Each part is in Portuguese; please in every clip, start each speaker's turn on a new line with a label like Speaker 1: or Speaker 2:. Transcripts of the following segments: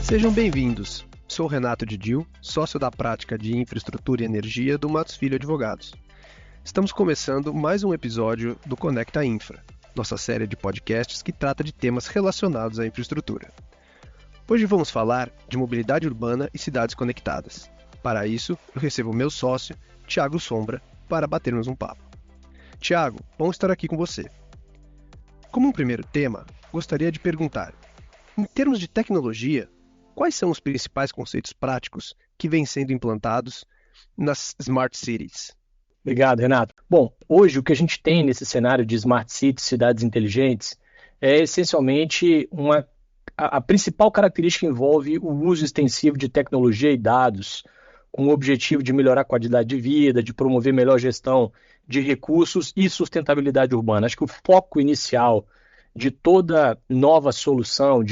Speaker 1: Sejam bem-vindos. Sou Renato Didil, sócio da prática de Infraestrutura e Energia do Matos Filho Advogados. Estamos começando mais um episódio do Conecta Infra, nossa série de podcasts que trata de temas relacionados à infraestrutura. Hoje vamos falar de mobilidade urbana e cidades conectadas. Para isso, eu recebo meu sócio, Thiago Sombra, para batermos um papo. Thiago, bom estar aqui com você. Como um primeiro tema, gostaria de perguntar, em termos de tecnologia, quais são os principais conceitos práticos que vêm sendo implantados nas Smart Cities?
Speaker 2: Obrigado, Renato. Bom, hoje o que a gente tem nesse cenário de Smart Cities, cidades inteligentes, é essencialmente a principal característica envolve o uso extensivo de tecnologia e dados, com o objetivo de melhorar a qualidade de vida, de promover melhor gestão de recursos e sustentabilidade urbana. Acho que o foco inicial de toda nova solução,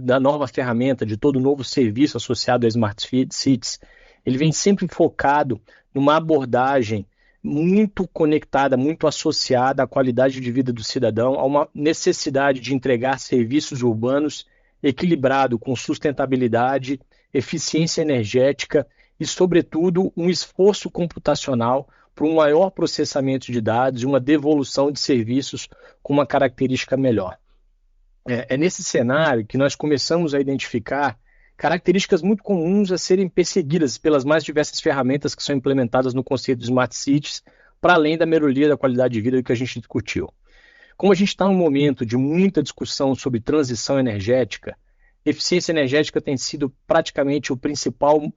Speaker 2: da nova ferramenta, de todo novo serviço associado a Smart Cities, ele vem sempre focado numa abordagem muito conectada, muito associada à qualidade de vida do cidadão, a uma necessidade de entregar serviços urbanos equilibrado com sustentabilidade, eficiência energética e, sobretudo, um esforço computacional para um maior processamento de dados e uma devolução de serviços com uma característica melhor. É nesse cenário que nós começamos a identificar características muito comuns a serem perseguidas pelas mais diversas ferramentas que são implementadas no conceito de Smart Cities, para além da melhoria da qualidade de vida que a gente discutiu. Como a gente está num momento de muita discussão sobre transição energética, eficiência energética tem sido praticamente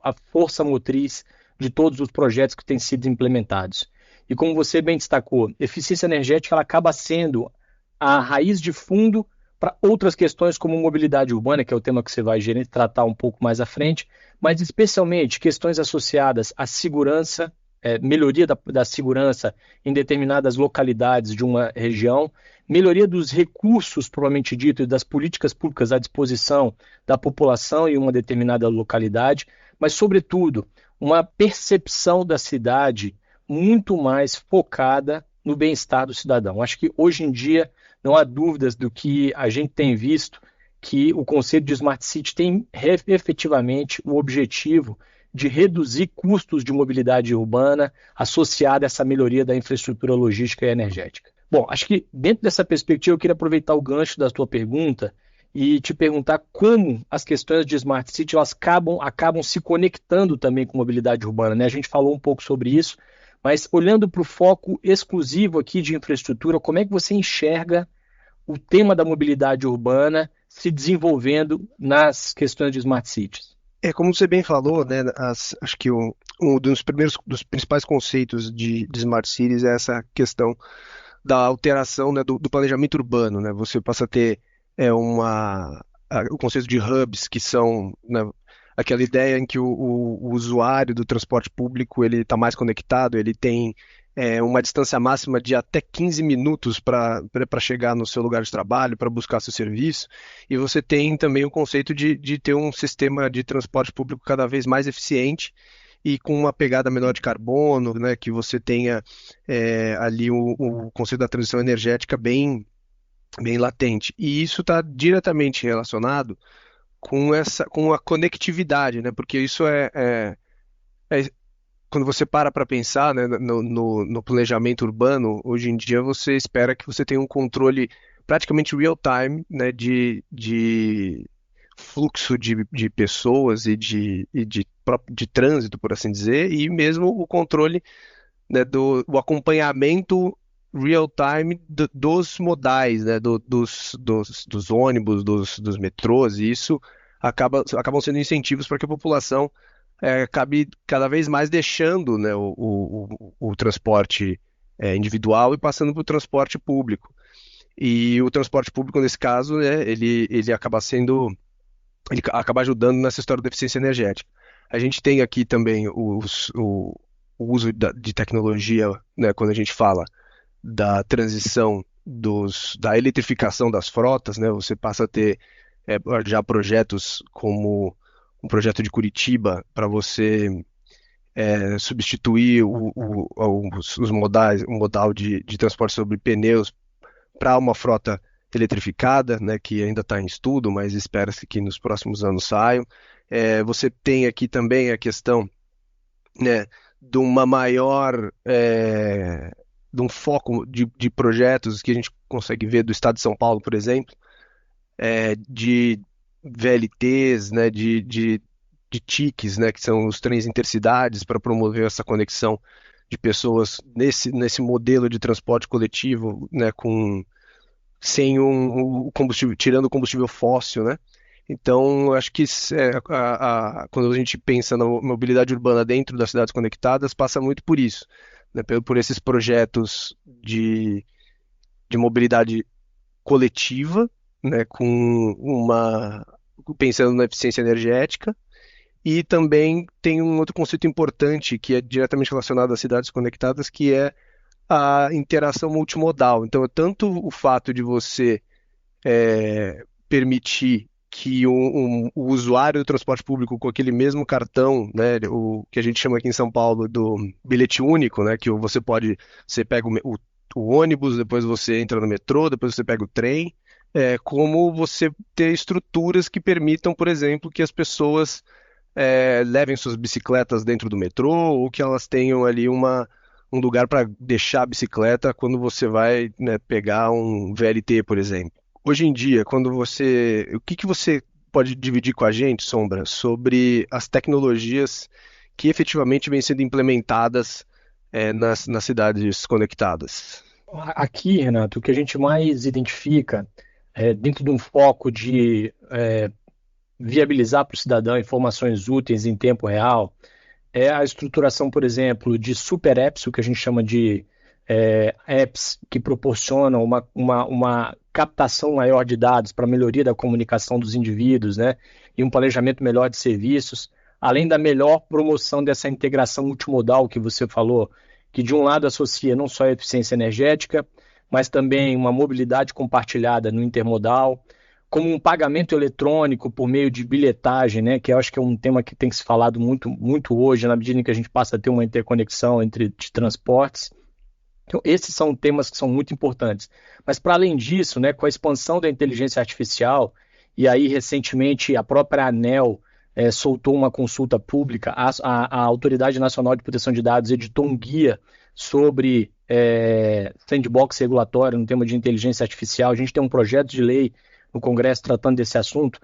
Speaker 2: a força motriz de todos os projetos que têm sido implementados. E como você bem destacou, eficiência energética ela acaba sendo a raiz de fundo para outras questões como mobilidade urbana, que é o tema que você vai tratar um pouco mais à frente, mas especialmente questões associadas à segurança, melhoria da segurança em determinadas localidades de uma região, melhoria dos recursos, propriamente dito, e das políticas públicas à disposição da população em uma determinada localidade, mas, sobretudo, uma percepção da cidade muito mais focada no bem-estar do cidadão. Acho que hoje em dia não há dúvidas do que a gente tem visto, que o conceito de Smart City tem efetivamente o objetivo de reduzir custos de mobilidade urbana associada a essa melhoria da infraestrutura logística e energética. Bom, acho que dentro dessa perspectiva eu queria aproveitar o gancho da tua pergunta e te perguntar como as questões de Smart City elas acabam se conectando também com mobilidade urbana, né? A gente falou um pouco sobre isso, mas olhando para o foco exclusivo aqui de infraestrutura, como é que você enxerga o tema da mobilidade urbana se desenvolvendo nas questões de Smart Cities?
Speaker 1: Como você bem falou, né, acho que um dos principais conceitos de Smart Cities é essa questão da alteração, né, do planejamento urbano, né? Você passa a ter o conceito de hubs, que são, né, aquela ideia em que o usuário do transporte público ele está mais conectado, ele tem uma distância máxima de até 15 minutos para chegar no seu lugar de trabalho, para buscar seu serviço, e você tem também o conceito de ter um sistema de transporte público cada vez mais eficiente e com uma pegada menor de carbono, né, que você tenha ali o conceito da transição energética bem latente. E isso está diretamente relacionado com a conectividade, né? Porque isso quando você para pensar, né, no planejamento urbano, hoje em dia você espera que você tenha um controle praticamente real-time, né, de fluxo de pessoas e de trânsito, por assim dizer, e mesmo o controle, né, o acompanhamento real-time dos modais, né, dos ônibus, dos metrôs, e isso acabam sendo incentivos para que a população acabe cada vez mais deixando, né, o transporte individual e passando para o transporte público. E o transporte público, nesse caso, né, ele acaba ajudando nessa história da eficiência energética. A gente tem aqui também o uso de tecnologia, né, quando a gente fala da transição da eletrificação das frotas, né, você passa a ter já projetos como um projeto de Curitiba para você substituir os modais, o modal de transporte sobre pneus para uma frota eletrificada, né, que ainda está em estudo, mas espera-se que nos próximos anos saiam. Você tem aqui também a questão, né, de uma maior, de um foco de projetos que a gente consegue ver do Estado de São Paulo, por exemplo, de VLTs, né, de TICs, né, que são os trens intercidades, para promover essa conexão de pessoas nesse modelo de transporte coletivo, né, sem o combustível, tirando o combustível fóssil, né? Então, eu acho que quando a gente pensa na mobilidade urbana dentro das cidades conectadas, passa muito por isso, né? Por esses projetos de mobilidade coletiva, né? Pensando na eficiência energética. E também tem um outro conceito importante que é diretamente relacionado às cidades conectadas, que é a interação multimodal. Então, é tanto o fato de você permitir que o usuário do transporte público com aquele mesmo cartão, né, o que a gente chama aqui em São Paulo do bilhete único, né, que você pega o ônibus, depois você entra no metrô, depois você pega o trem, como você ter estruturas que permitam, por exemplo, que as pessoas levem suas bicicletas dentro do metrô ou que elas tenham ali um lugar para deixar a bicicleta quando você vai, né, pegar um VLT, por exemplo. Hoje em dia, o que que você pode dividir com a gente, Sombra, sobre as tecnologias que efetivamente vêm sendo implementadas nas cidades conectadas?
Speaker 2: Aqui, Renato, o que a gente mais identifica dentro de um foco de viabilizar para o cidadão informações úteis em tempo real, é a estruturação, por exemplo, de super apps, o que a gente chama de apps que proporcionam uma captação maior de dados para melhoria da comunicação dos indivíduos, né? E um planejamento melhor de serviços, além da melhor promoção dessa integração multimodal que você falou, que de um lado associa não só a eficiência energética, mas também uma mobilidade compartilhada no intermodal, como um pagamento eletrônico por meio de bilhetagem, né, que eu acho que é um tema que tem se falado muito, muito hoje, na medida em que a gente passa a ter uma interconexão entre de transportes. Então, esses são temas que são muito importantes. Mas, para além disso, né, com a expansão da inteligência artificial, e aí, recentemente, a própria ANEEL soltou uma consulta pública, a Autoridade Nacional de Proteção de Dados editou um guia sobre sandbox regulatório no tema de inteligência artificial. A gente tem um projeto de lei no Congresso tratando desse assunto,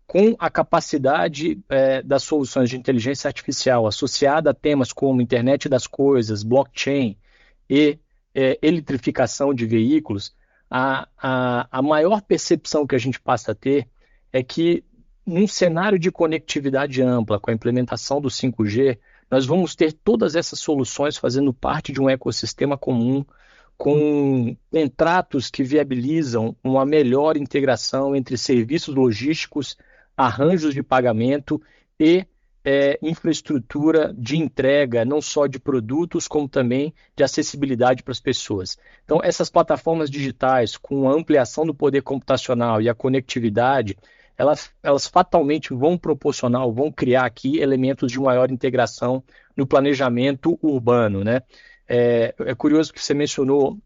Speaker 2: com a capacidade das soluções de inteligência artificial associada a temas como internet das coisas, blockchain e eletrificação de veículos, a maior percepção que a gente passa a ter é que num cenário de conectividade ampla, com a implementação do 5G, nós vamos ter todas essas soluções fazendo parte de um ecossistema comum, com contratos que viabilizam uma melhor integração entre serviços logísticos, arranjos de pagamento e infraestrutura de entrega, não só de produtos, como também de acessibilidade para as pessoas. Então, essas plataformas digitais, com a ampliação do poder computacional e a conectividade, elas fatalmente vão proporcionar, vão criar aqui elementos de maior integração no planejamento urbano, né? É curioso que você mencionou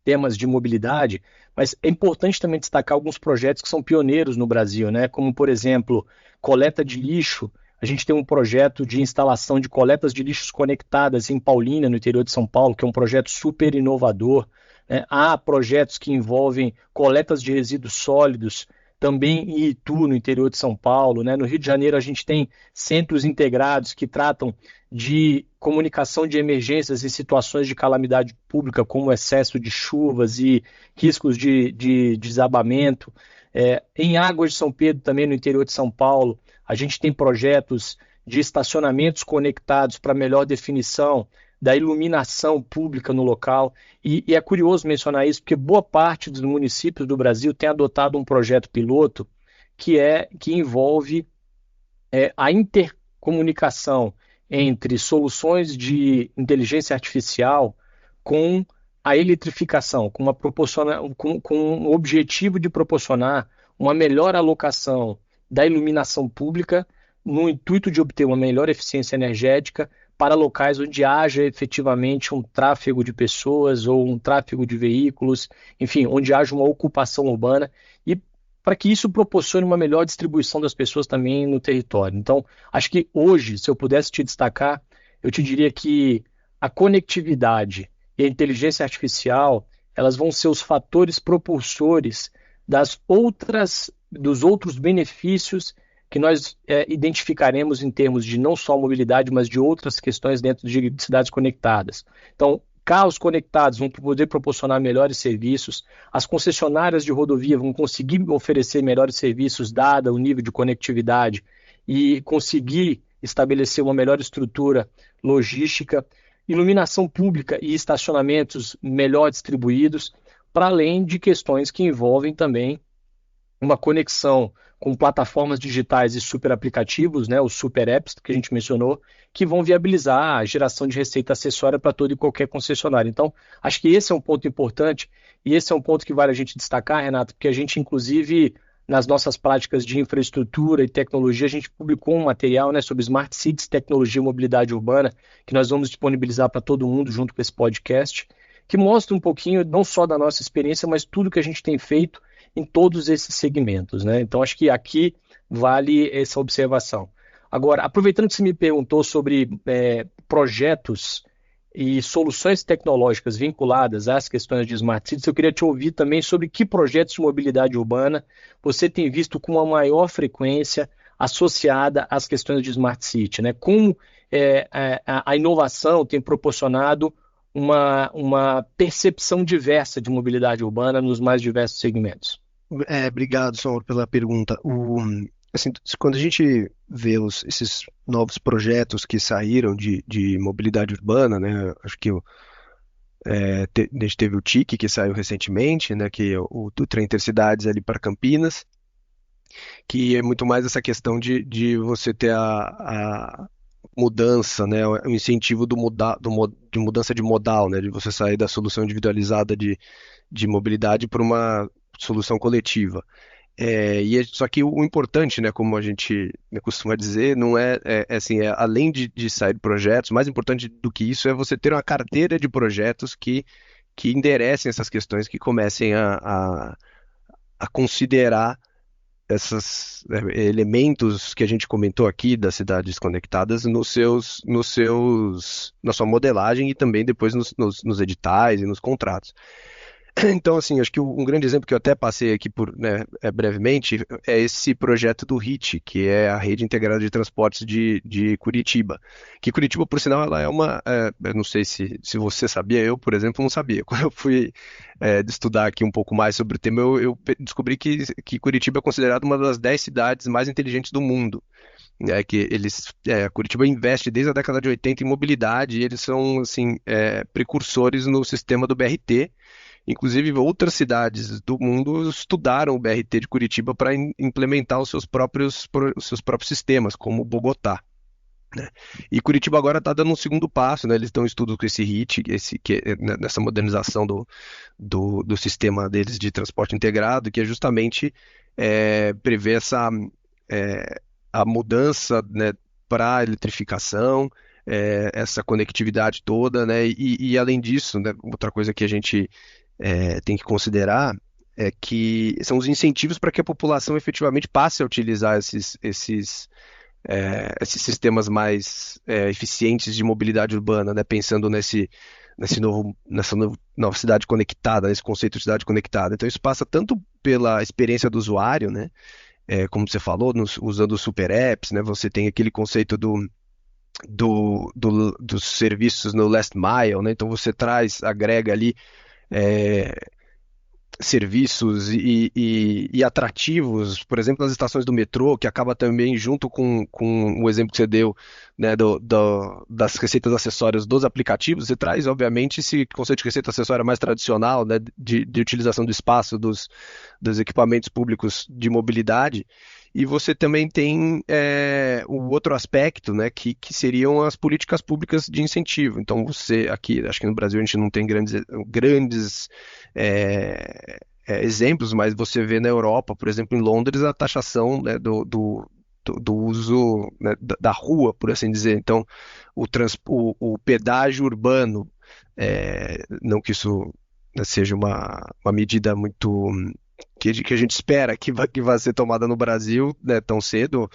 Speaker 2: temas de mobilidade, mas é importante também destacar alguns projetos que são pioneiros no Brasil, né? Como, por exemplo, coleta de lixo. A gente tem um projeto de instalação de coletas de lixos conectadas em Paulínia, no interior de São Paulo, que é um projeto super inovador, né? Há projetos que envolvem coletas de resíduos sólidos, também em Itu, no interior de São Paulo, né? No Rio de Janeiro, a gente tem centros integrados que tratam de comunicação de emergências em situações de calamidade pública, como excesso de chuvas e riscos de desabamento. Em Águas de São Pedro, também no interior de São Paulo, a gente tem projetos de estacionamentos conectados para melhor definição da iluminação pública no local. E é curioso mencionar isso, porque boa parte dos municípios do Brasil tem adotado um projeto piloto que envolve a intercomunicação entre soluções de inteligência artificial com a eletrificação, com o objetivo de proporcionar uma melhor alocação da iluminação pública no intuito de obter uma melhor eficiência energética para locais onde haja efetivamente um tráfego de pessoas ou um tráfego de veículos, enfim, onde haja uma ocupação urbana e para que isso proporcione uma melhor distribuição das pessoas também no território. Então, acho que hoje, se eu pudesse te destacar, eu te diria que a conectividade e a inteligência artificial, elas vão ser os fatores propulsores dos outros benefícios que nós identificaremos em termos de não só mobilidade, mas de outras questões dentro de cidades conectadas. Então, carros conectados vão poder proporcionar melhores serviços, as concessionárias de rodovia vão conseguir oferecer melhores serviços, dada o nível de conectividade, e conseguir estabelecer uma melhor estrutura logística, iluminação pública e estacionamentos melhor distribuídos, para além de questões que envolvem também uma conexão com plataformas digitais e super aplicativos, né, os super apps que a gente mencionou, que vão viabilizar a geração de receita acessória para todo e qualquer concessionário. Então, acho que esse é um ponto importante e esse é um ponto que vale a gente destacar, Renato, porque a gente, inclusive, nas nossas práticas de infraestrutura e tecnologia, a gente publicou um material, né, sobre Smart Cities, tecnologia e mobilidade urbana, que nós vamos disponibilizar para todo mundo junto com esse podcast, que mostra um pouquinho não só da nossa experiência, mas tudo que a gente tem feito em todos esses segmentos, né? Então, acho que aqui vale essa observação. Agora, aproveitando que você me perguntou sobre projetos e soluções tecnológicas vinculadas às questões de Smart Cities, eu queria te ouvir também sobre que projetos de mobilidade urbana você tem visto com uma maior frequência associada às questões de Smart City, né? Como a inovação tem proporcionado uma percepção diversa de mobilidade urbana nos mais diversos segmentos.
Speaker 1: Obrigado, Saulo, pela pergunta. Assim, quando a gente vê esses novos projetos que saíram de mobilidade urbana, né? Acho que a gente teve o TIC, que saiu recentemente, né? Que é o trem intercidades ali para Campinas, que é muito mais essa questão de você ter a mudança, né? O incentivo de mudança de modal, né? De você sair da solução individualizada de mobilidade para uma solução coletiva. Só que o importante, né, como a gente, né, costuma dizer, não assim, além de sair projetos, mais importante do que isso é você ter uma carteira de projetos que enderecem essas questões, que comecem a considerar esses elementos que a gente comentou aqui das cidades conectadas na sua modelagem e também depois nos editais e nos contratos. Então, assim, acho que um grande exemplo que eu até passei aqui brevemente é esse projeto do RIT, que é a Rede Integrada de Transportes de Curitiba. Que Curitiba, por sinal, ela eu não sei se você sabia, eu, por exemplo, não sabia. Quando eu fui estudar aqui um pouco mais sobre o tema, eu descobri que Curitiba é considerada uma das 10 cidades mais inteligentes do mundo. Curitiba investe desde a década de 80 em mobilidade e eles são, assim, precursores no sistema do BRT. Inclusive, outras cidades do mundo estudaram o BRT de Curitiba para implementar os seus próprios sistemas, como Bogotá, né? E Curitiba agora está dando um segundo passo, né? Eles estão em estudo com esse RIT, nessa modernização do sistema deles de transporte integrado, que é justamente prever a mudança, né, para a eletrificação, essa conectividade toda, né? E além disso, né, outra coisa que a gente tem que considerar que são os incentivos para que a população efetivamente passe a utilizar esses sistemas mais eficientes de mobilidade urbana, né? Pensando nessa nova cidade conectada, nesse conceito de cidade conectada. Então isso passa tanto pela experiência do usuário, né? Como você falou, usando os super apps, né? Você tem aquele conceito dos serviços no last mile, né? Então você agrega ali é, serviços e atrativos, por exemplo, nas estações do metrô, que acaba também junto com o exemplo que você deu, né, das receitas acessórias dos aplicativos, você traz, obviamente, esse conceito de receita acessória mais tradicional, né, de utilização do espaço dos equipamentos públicos de mobilidade. E você também tem o outro aspecto, né, que seriam as políticas públicas de incentivo. Então, você aqui, acho que no Brasil a gente não tem grandes exemplos, mas você vê na Europa, por exemplo, em Londres, a taxação, né, do do uso, né, da rua, por assim dizer. Então, o pedágio urbano, não que isso, né, seja uma medida muito que a gente espera que vá ser tomada no Brasil, né, tão cedo,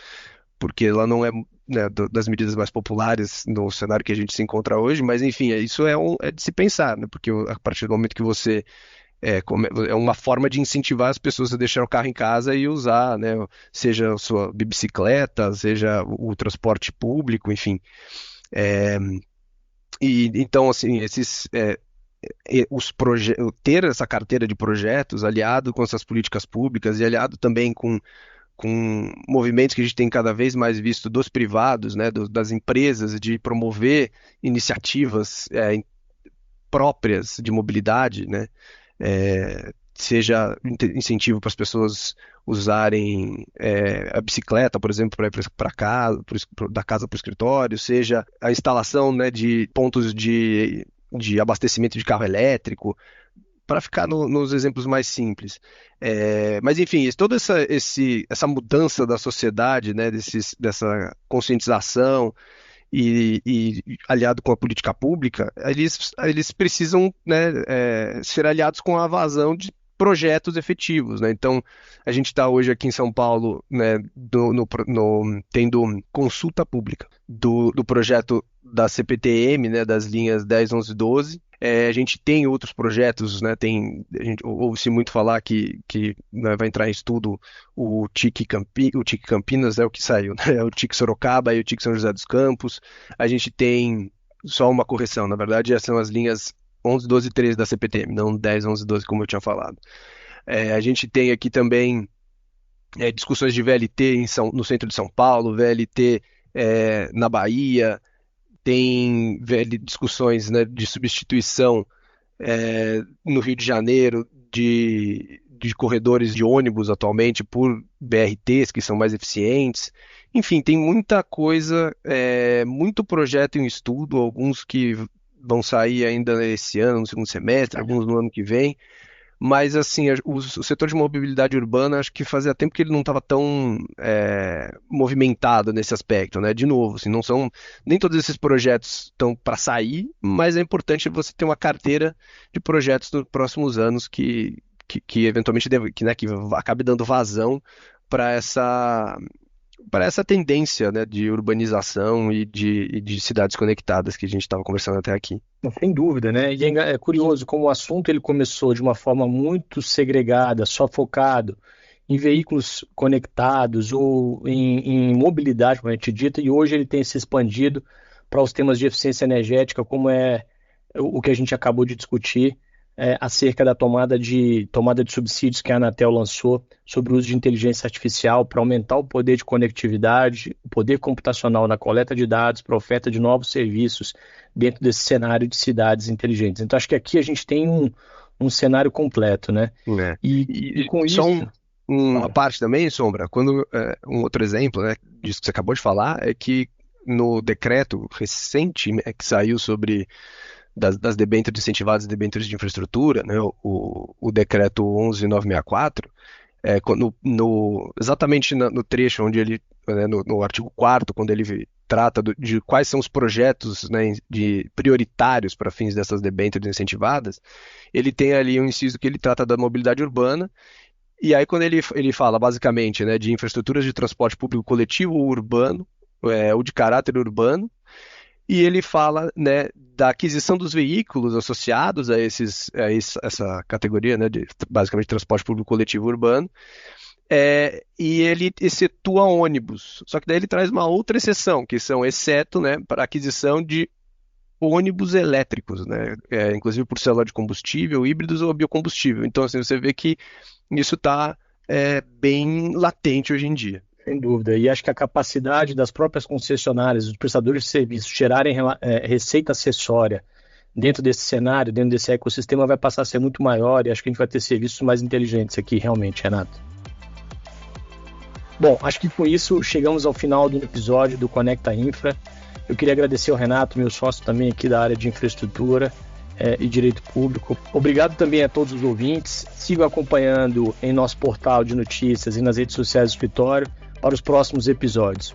Speaker 1: porque ela não é, né, das medidas mais populares no cenário que a gente se encontra hoje, mas enfim, isso é de se pensar, né, porque a partir do momento que você é uma forma de incentivar as pessoas a deixar o carro em casa e usar, né, seja a sua bicicleta, seja o transporte público, enfim. É, e então, assim, ter essa carteira de projetos aliado com essas políticas públicas e aliado também com movimentos que a gente tem cada vez mais visto dos privados, né, das empresas, de promover iniciativas próprias de mobilidade, né, seja incentivo para as pessoas usarem a bicicleta, por exemplo, para ir para casa, da casa para o escritório, seja a instalação, né, de pontos de abastecimento de carro elétrico, para ficar nos exemplos mais simples. Mas, enfim, toda essa mudança da sociedade, né, dessa conscientização e aliado com a política pública, eles precisam, né, ser aliados com a vazão de projetos efetivos, né? Então, a gente está hoje aqui em São Paulo, né, tendo consulta pública do projeto da CPTM, né, das linhas 10, 11 e 12. A gente tem outros projetos, né? A gente ouve-se muito falar que né, vai entrar em estudo o TIC Campinas, é o que saiu, né? O TIC Sorocaba e o TIC São José dos Campos. A gente tem só uma correção, na verdade, essas são as linhas 11, 12 e 13 da CPTM, não 10, 11 e 12, como eu tinha falado. A gente tem aqui também discussões de VLT no centro de São Paulo, VLT na Bahia, tem discussões, né, de substituição no Rio de Janeiro de corredores de ônibus atualmente por BRTs que são mais eficientes. Enfim, tem muita coisa, muito projeto em estudo, alguns que vão sair ainda esse ano, no segundo semestre, alguns no ano que vem. Mas, assim, o setor de mobilidade urbana, acho que fazia tempo que ele não estava tão movimentado nesse aspecto, né? De novo, assim, nem todos esses projetos estão para sair, mas é importante você ter uma carteira de projetos nos próximos anos que eventualmente que acabe dando vazão para essa tendência, né, de urbanização e de cidades conectadas que a gente estava conversando até aqui.
Speaker 2: Sem dúvida, né? E é curioso como o assunto ele começou de uma forma muito segregada, só focado em veículos conectados ou em mobilidade, como a gente dita, e hoje ele tem se expandido para os temas de eficiência energética, como é o que a gente acabou de discutir, acerca da tomada de subsídios que a Anatel lançou sobre o uso de inteligência artificial para aumentar o poder de conectividade, o poder computacional na coleta de dados, para a oferta de novos serviços dentro desse cenário de cidades inteligentes. Então, acho que aqui a gente tem um cenário completo, né?
Speaker 1: E
Speaker 2: com
Speaker 1: só
Speaker 2: isso...
Speaker 1: uma parte também, Sombra, um outro exemplo, né, disso que você acabou de falar, é que no decreto recente, né, que saiu sobre das debêntures incentivadas e debêntures de infraestrutura, né, o decreto 11.964, exatamente no trecho onde ele, né, no artigo 4º, quando ele trata de quais são os projetos, né, prioritários para fins dessas debêntures incentivadas, ele tem ali um inciso que ele trata da mobilidade urbana, e aí quando ele fala basicamente, né, de infraestruturas de transporte público coletivo ou urbano, ou de caráter urbano, e ele fala, né, da aquisição dos veículos associados a essa categoria, né, de basicamente transporte público coletivo urbano, e ele excetua ônibus. Só que daí ele traz uma outra exceção, que são exceto, né, para aquisição de ônibus elétricos, né, inclusive por célula de combustível, híbridos ou biocombustível. Então, assim, você vê que isso está bem latente hoje em dia.
Speaker 2: Sem dúvida. E acho que a capacidade das próprias concessionárias, dos prestadores de serviços, gerarem receita acessória dentro desse cenário, dentro desse ecossistema, vai passar a ser muito maior e acho que a gente vai ter serviços mais inteligentes aqui, realmente, Renato. Bom, acho que com isso chegamos ao final do episódio do Conecta Infra. Eu queria agradecer ao Renato, meu sócio também aqui da área de infraestrutura e direito público. Obrigado também a todos os ouvintes. Sigam acompanhando em nosso portal de notícias e nas redes sociais do escritório para os próximos episódios.